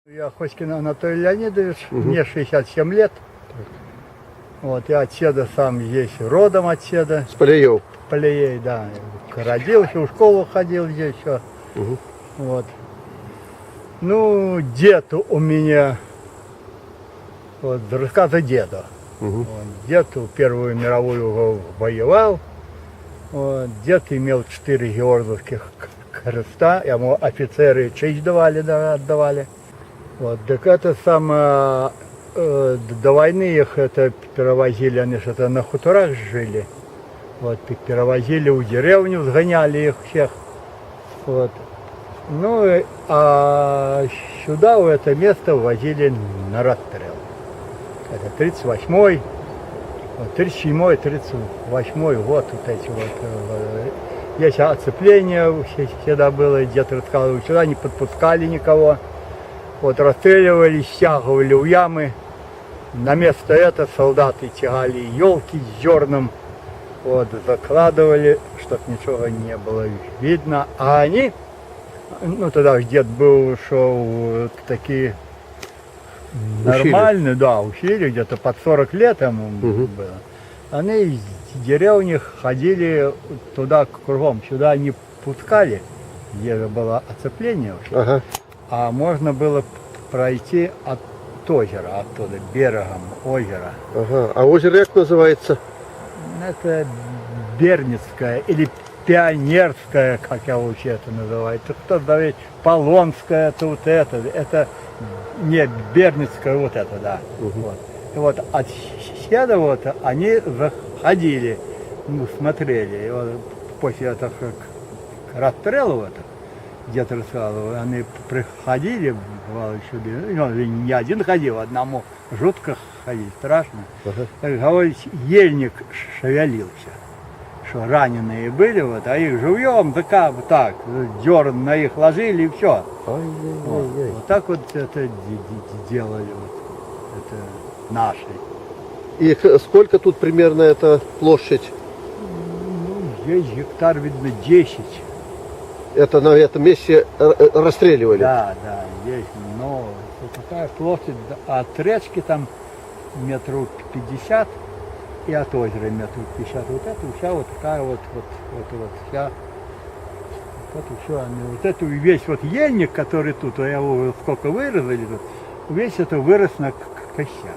Я Хоськин Анатолий Леонидович, мне 67 лет. Вот, я отседа сам здесь, родом отседа. С Полеев. Полеей, да. Родился, в школу ходил здесь все. Вот. Ну, дед у меня, вот, рассказы деда. Вот, дед Первую мировую воевал. Вот, дед имел 4 георгиевских креста, ему офицеры честь давали, да, отдавали. Вот, так это самое, до войны их это перевозили, они что-то на хуторах жили. Вот, перевозили в деревню, сгоняли их всех. Вот. Ну, а сюда, в это место, возили на расстрел. Это 38-й, 37-й, 38-й год, вот эти вот. Здесь оцепление всегда было, дед рассказывал, сюда не подпускали никого. Вот расстреливали, стягивали в ямы. На место это солдаты тягали елки с зерном. Вот, закладывали, чтобы ничего не было видно. А они, ну тогда дед был, шел такие нормальные, да, учили, где-то под 40 лет ему было. Они из деревни ходили туда кругом, сюда не пускали, где же было оцепление вообще. А можно было пройти от озера, оттуда, берегом озера. А озеро как называется? Это Берницкое или Пионерское, как я вообще это называю. Кто-то говорит, Полонское, это вот это не Берницкое, вот это, да. Вот. И вот от седа вот они заходили, ну, смотрели. И вот после этого расстрела вот, дед рассказывал, они приходили, бывало сюда, ну, не один ходил, одному жутко ходить, страшно. Как говорить, ельник шевелился, что раненые были, вот, а их живьем, так, дерн на их ложили и все. Вот так вот это делали, вот, это наши. И сколько тут примерно эта площадь? Ну, здесь гектар, видно, 10. Это на этом месте расстреливали? Да, здесь, но такая площадь от речки там метров 50 и от озера метров 50. Вот это вся вот такая вот вся, вот все, вот это весь вот ельник, который тут, а его сколько вырезали тут, весь это вырос на костях.